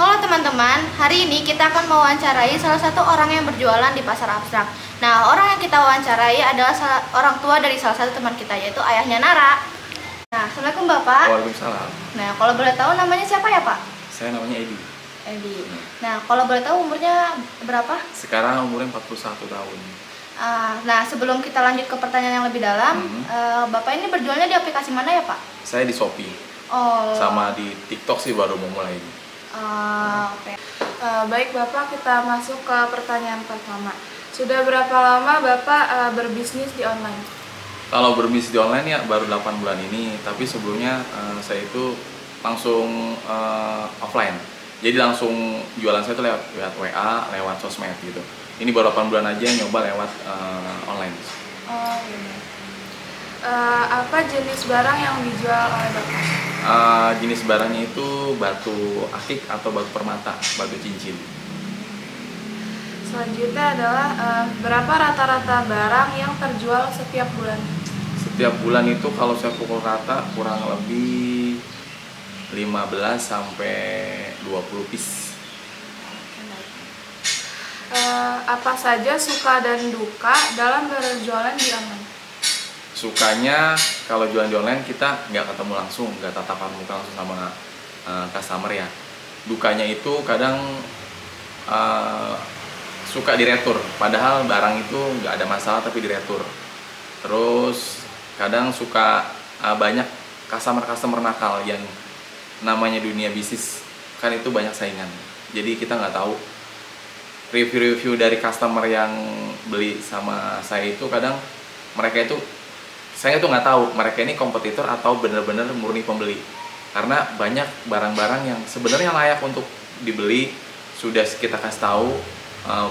Halo teman-teman, hari ini kita akan mewawancarai salah satu orang yang berjualan di pasar abstrak. Nah, orang yang kita wawancarai adalah orang tua dari salah satu teman kita, yaitu ayahnya Nara. Nah, Assalamualaikum Bapak. Waalaikumsalam. Nah, kalau boleh tahu namanya siapa ya Pak? Saya namanya Edi. Edi. Nah, kalau boleh tahu umurnya berapa? Sekarang umurnya 41 tahun. Nah, sebelum kita lanjut ke pertanyaan yang lebih dalam, Bapak ini berjualnya di aplikasi mana ya Pak? Saya di Shopee. Oh. Sama di TikTok sih baru mau mulai. Oke. Baik Bapak, kita masuk ke pertanyaan pertama. Sudah berapa lama Bapak berbisnis di online? Kalau berbisnis di online ya baru 8 bulan ini, tapi sebelumnya saya itu langsung offline. Jadi langsung jualan saya itu lewat WA, lewat sosmed gitu. Ini baru 8 bulan aja nyoba lewat online. Oh iya. Apa jenis barang yang dijual oleh Bapak? Jenis barangnya itu batu akik atau batu permata, batu cincin. Selanjutnya adalah berapa rata-rata barang yang terjual setiap bulan? Setiap bulan itu kalau saya pukul rata kurang lebih 15 sampai 20 piece. Apa saja suka dan duka dalam berjualan di online? Sukanya kalau jualan di online kita nggak ketemu langsung, nggak tatapan muka langsung sama customer ya. Dukanya itu kadang suka diretur, padahal barang itu nggak ada masalah tapi diretur. Terus kadang suka banyak customer nakal yang namanya dunia bisnis kan itu banyak saingan. Jadi kita nggak tahu review-review dari customer yang beli sama saya itu kadang mereka itu saya itu nggak tahu mereka ini kompetitor atau benar-benar murni pembeli, karena banyak barang-barang yang sebenarnya layak untuk dibeli sudah kita kasih tahu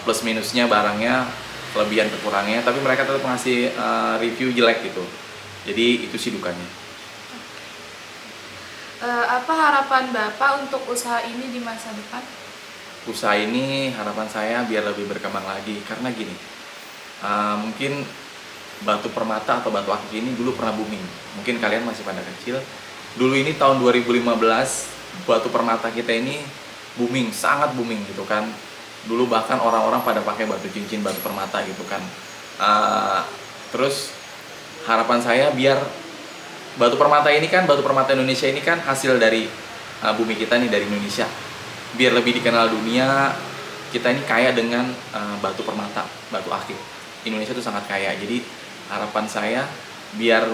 plus minusnya barangnya, kelebihan kekurangnya, tapi mereka tetap ngasih review jelek gitu. Jadi itu sih dukanya. Apa harapan Bapak untuk usaha ini di masa depan? Usaha ini harapan saya biar lebih berkembang lagi, karena gini, mungkin batu permata atau batu akik ini dulu pernah booming. Mungkin kalian masih pada kecil. Dulu ini tahun 2015 batu permata kita ini booming, sangat booming gitu kan. Dulu bahkan orang-orang pada pakai batu cincin, batu permata gitu kan. Terus harapan saya biar batu permata ini kan, batu permata Indonesia ini kan hasil dari bumi kita nih, dari Indonesia. Biar lebih dikenal dunia, kita ini kaya dengan batu permata, batu akik. Indonesia itu sangat kaya. Jadi harapan saya biar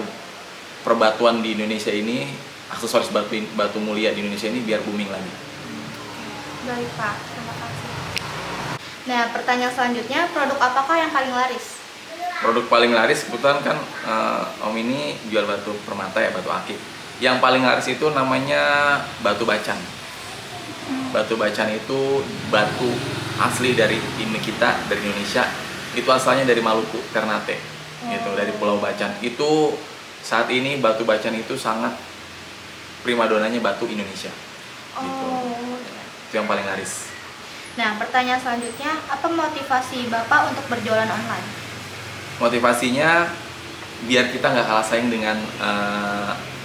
perbatuan di Indonesia ini, aksesoris batu mulia di Indonesia ini biar booming lagi. Baik Pak, terima kasih. Nah, pertanyaan selanjutnya, produk apakah yang paling laris? Produk paling laris kebetulan kan Om ini jual batu permata ya, batu akik. Yang paling laris itu namanya batu bacan. Batu bacan itu batu asli dari ini kita, dari Indonesia. Itu asalnya dari Maluku, Ternate. Gitu, dari Pulau Bacan. Itu saat ini batu bacan itu sangat primadonanya batu Indonesia. Gitu. Itu yang paling laris. Nah, pertanyaan selanjutnya, apa motivasi Bapak untuk berjualan online? Motivasinya biar kita nggak kalah saing dengan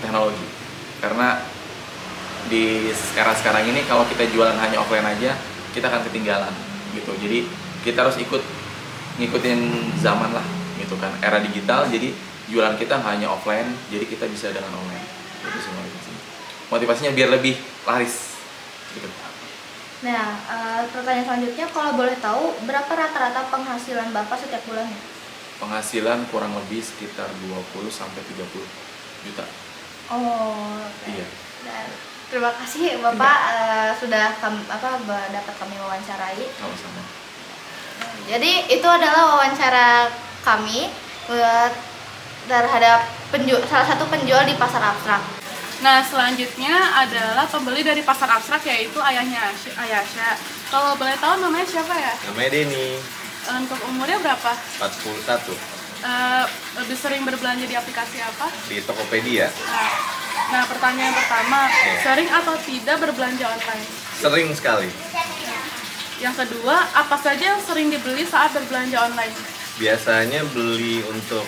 teknologi. Karena di sekarang ini kalau kita jualan hanya offline aja, kita akan ketinggalan gitu. Jadi kita harus ngikutin zaman lah gitu kan, era digital. Jadi jualan kita hanya offline, jadi kita bisa dengan online. Itu sih motivasinya biar lebih laris gitu. Nah, pertanyaan selanjutnya, kalau boleh tahu berapa rata-rata penghasilan Bapak setiap bulannya? Penghasilan kurang lebih sekitar 20 sampai 30 juta. Oh, Iya. Dan terima kasih Bapak sudah dapat kami wawancarai. Sama-sama. Jadi itu adalah wawancara kami terhadap salah satu penjual di pasar abstrak. Nah, selanjutnya adalah pembeli dari pasar abstrak, yaitu ayahnya Ayasha. Kalau boleh tahu namanya siapa ya? Namanya Denny, Untuk umurnya berapa? 41, Lebih sering berbelanja di aplikasi apa? di Tokopedia. Nah, pertanyaan pertama, sering atau tidak berbelanja online? Sering sekali. Yang kedua, apa saja yang sering dibeli saat berbelanja online? Biasanya beli untuk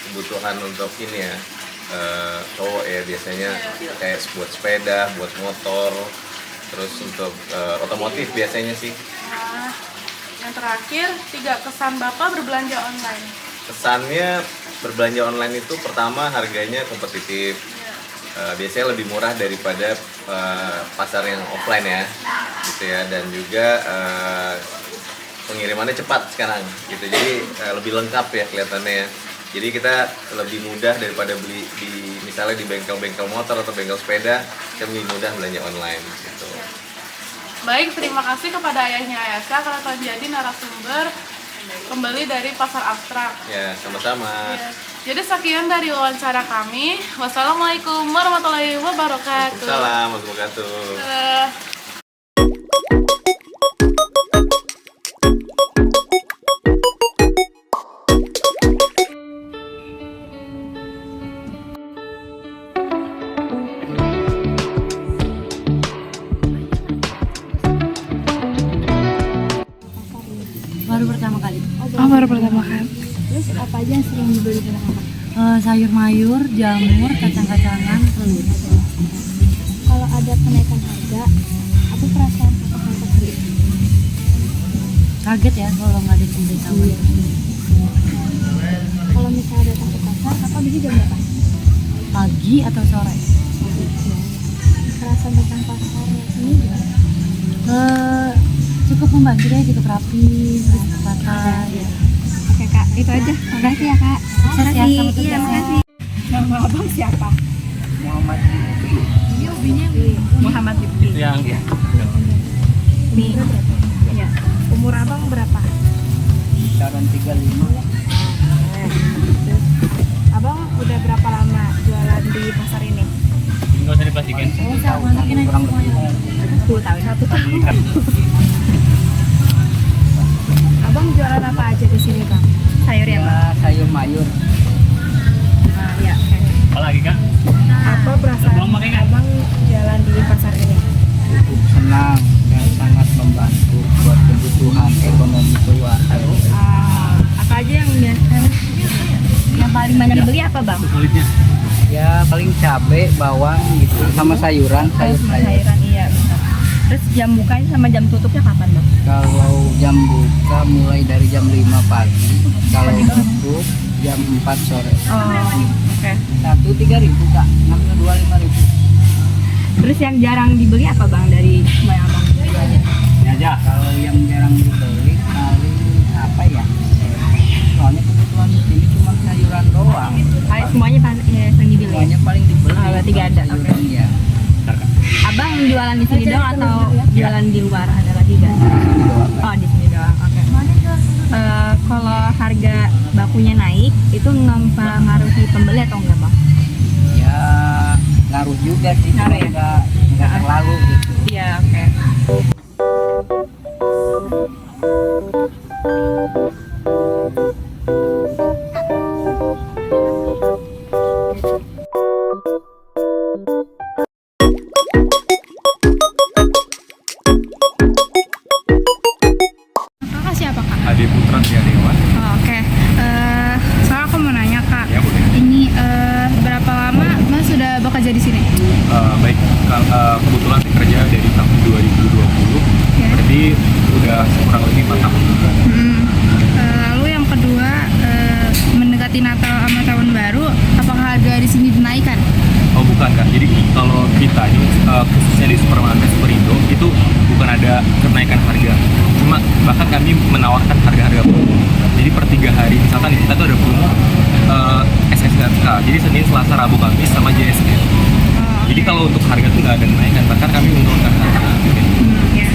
kebutuhan untuk ini ya, cowok ya biasanya kayak buat sepeda, buat motor, Terus untuk otomotif biasanya sih. Nah, yang terakhir, 3 kesan Bapak berbelanja online. Kesannya berbelanja online itu pertama harganya kompetitif. Biasanya lebih murah daripada pasar yang offline ya, gitu ya. Dan juga pengirimannya cepat sekarang, gitu. Jadi lebih lengkap ya kelihatannya ya. Jadi kita lebih mudah daripada beli misalnya di bengkel-bengkel motor atau bengkel sepeda, kita lebih mudah belanja online gitu. Baik, terima kasih kepada ayahnya Ayasha karena telah jadi narasumber pembeli dari pasar abstrak. Ya, sama-sama. Ya. Jadi sekian dari wawancara kami. Wassalamualaikum warahmatullahi wabarakatuh. Waalaikumsalam warahmatullahi wabarakatuh. Baru pertama kali. Baru pertama kali. Terus apa aja yang sering dibeli sama kakak? Sayur mayur, jamur, kacang-kacangan, telur. Kalau ada kenaikan harga, apa perasaan kakak saat beli? Kaget ya kalau nggak ada pemberitahuan. Kalau misalnya datang ke pasar, kakak beli jam berapa? Pagi atau sore? Perasaan tentang pasar ini gimana? Cukup membantu deh, cukup rapi, terus tertata ya. Oke kak, itu aja. Makasih ya kak. Iya, makasih. Nama abang siapa? Muhammad Lutfi. Yang Nih, ya. Umur abang berapa? Sekarang 35. Terus, abang udah berapa lama jualan di pasar ini? nggak usah diplastikin. Masukin aja semuanya. 10 tahun. 1 tahun. Abang jualan apa aja di sini bang? Sayur ya bang? Ya, sayur mayur. Nah, ya. Apa lagi kak? Apa perasaan Belum pakai, Kak? abang jalan di pasar ini? Cukup senang dan sangat membantu buat kebutuhan ekonomi keluarga. Apa aja yang yang paling banyak dibeli apa bang? Kulitnya. Ya paling cabai, bawang gitu, sama sayuran, sayur-sayur. Sayuran iya. Benar. Terus jam bukanya sama jam tutupnya kapan bang? Kalau jam buka mulai dari jam 5 pagi, kalau tutup jam 4 sore. Oke. Satu 3.000 kak, namanya 25.000. Terus yang jarang dibeli apa bang dari semua yang abang beli aja? Ya aja. Kalau yang jarang dibeli paling apa ya? Soalnya kebutuhan di sini cuma sayuran doang. Semuanya yang dibeli. Semuanya paling dibeli. Berarti nggak ada, oke. Sayuran ya. Abang jualan di sini doang atau jualan di luar ada lagi gak? Oh di sini doang, oke. Kalau harga bakunya naik itu mempengaruhi pembeli atau enggak bang? Ya ngaruh juga sih, Ngaruh ya? nggak terlalu gitu. Iya oke. Kakak siapa kak? Ade Putra Tiadewan. Oke. Soalnya aku mau nanya kak. Ya boleh. Ini berapa lama mas sudah bekerja di sini? Baik, kebetulan saya kerja dari tahun 2020. Ya. Berarti udah kurang lebih 4 tahun. Lalu yang kedua, mendekati Natal sama Tahun Baru, apakah harga di sini dinaikkan? Oh bukan kak, jadi kalau kita ini khususnya di supermarket Superindo itu bukan ada kenaikan harga, cuma bahkan kami menawarkan harga-harga promo. Jadi per 3 hari, misalkan kita tuh ada promo SSRK, jadi Senin, Selasa, Rabu, Kamis sama JSN. Jadi kalau untuk harga tuh nggak ada kenaikan, bahkan kami menurunkan harga. Ya.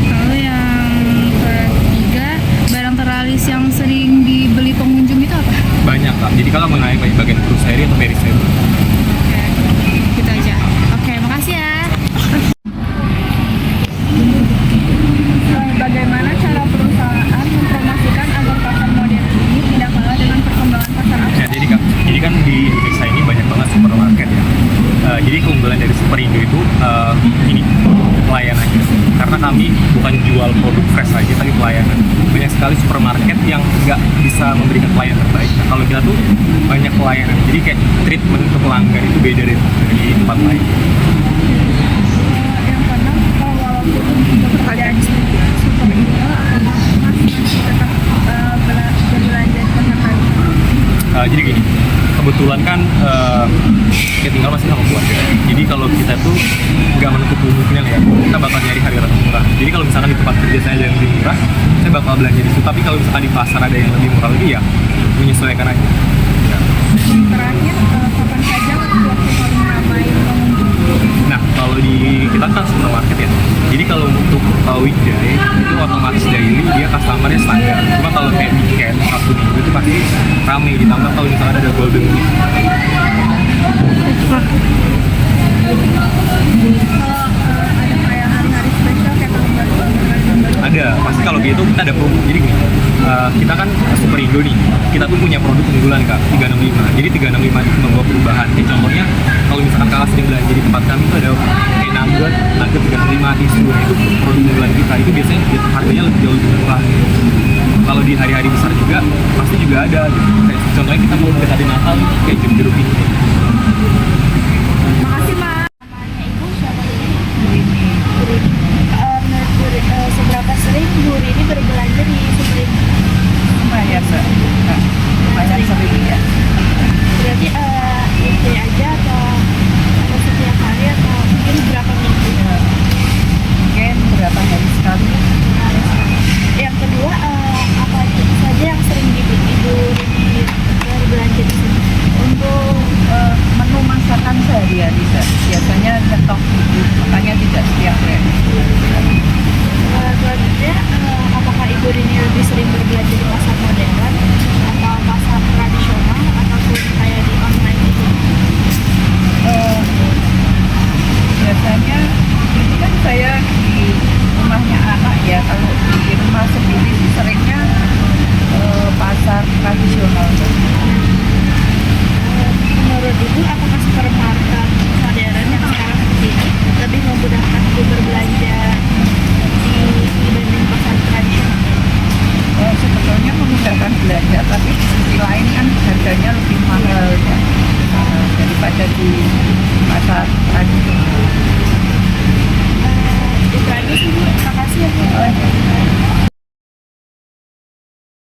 Lalu yang ketiga, barang teralis yang sering dibeli pengunjung itu apa? Banyak kak, jadi kalau mengenai bagian grocery atau periseri. Oke, gitu aja. Oke, makasih ya. Bagaimana cara perusahaan mempromosikan agar pasar modern ini tidak kalah dengan perkembangan pasar Ya, jadi kan di Indonesia ini banyak banget supermarket ya. Jadi keunggulan dari Superindo itu ini pelayanannya. Karena kami bukan jual produk fresh aja, tapi pelayanan. Banyak sekali supermarket yang nggak bisa memberikan pelayanan terbaik. Nah, kalau kita tuh banyak pelayanan. Jadi kayak treatment ke pelanggan itu beda dari tempat lain. yang keenam, kalau Jadi gini, kebetulan kan kita tinggal masih sama keluarga. Jadi kalau kita tuh nggak menutup kemungkinan ya, kita bakal nyari harga murah. Jadi kalau misalkan di tempat kerja saya ada yang lebih murah, saya bakal belanja di situ. Tapi kalau misalkan di pasar ada yang lebih murah lagi ya, menyesuaikan aja. Ya. Terakhir, kapan saja waktu paling ramai pengunjung? Nah, kalau di kita kan supermarket ya. Jadi kalau untuk weekday itu otomatis daily dia customer-nya standar. Cuma kalau kayak weekend Sabtu Minggu itu pasti ramai, ditambah kalau misalnya ada golden week. Ada kayak hari-hari spesial kayak tahun baru, Ada, pasti kalau gitu kita ada promo. Jadi gini, kita kan Super Indo nih, kita tuh punya produk unggulan Kak, 365. Jadi 365 itu membawa perubahan. Kayak contohnya, kalau misalkan Kakak sering belanja di tempat kami itu ada kayak nugget 365, tisu, itu produk unggulan kita. Itu biasanya harganya jauh lebih murah. Kalau di hari-hari besar juga, pasti juga ada gitu. Kayak contohnya kita mau mendekati Natal, kayak jeruk ini. Makasih, Mas. Namanya Ibu siapa tadi? Bu Rini. Seberapa sering Bu Rini berbelanja di Super Indo? Lumayan, Mbak. Lumayan sering ya. Berarti weekday aja atau setiap hari atau mungkin berapa minggu? Mungkin berapa hari sekali. Yang kedua, apa saja yang sering Ibu Rini berbelanja di sini? Untuk menu masakan sehari-hari biasanya nyetok gitu, makanya tidak setiap hari. Selanjutnya, apakah Ibu Rini lebih sering berbelanja di pasar modern atau pasar tradisional ataupun kayak di online gitu? Biasanya ini kan saya di rumahnya anak ya, kalau di rumah sendiri sih seringnya pasar tradisional. Menurut Ibu, apakah supermarket modern yang sekarang seperti ini lebih memudahkan Ibu berbelanja dibanding pasar tradisional? Sebetulnya memudahkan belanja, tapi di sisi lain kan harganya lebih mahal ya, daripada di pasar tradisional.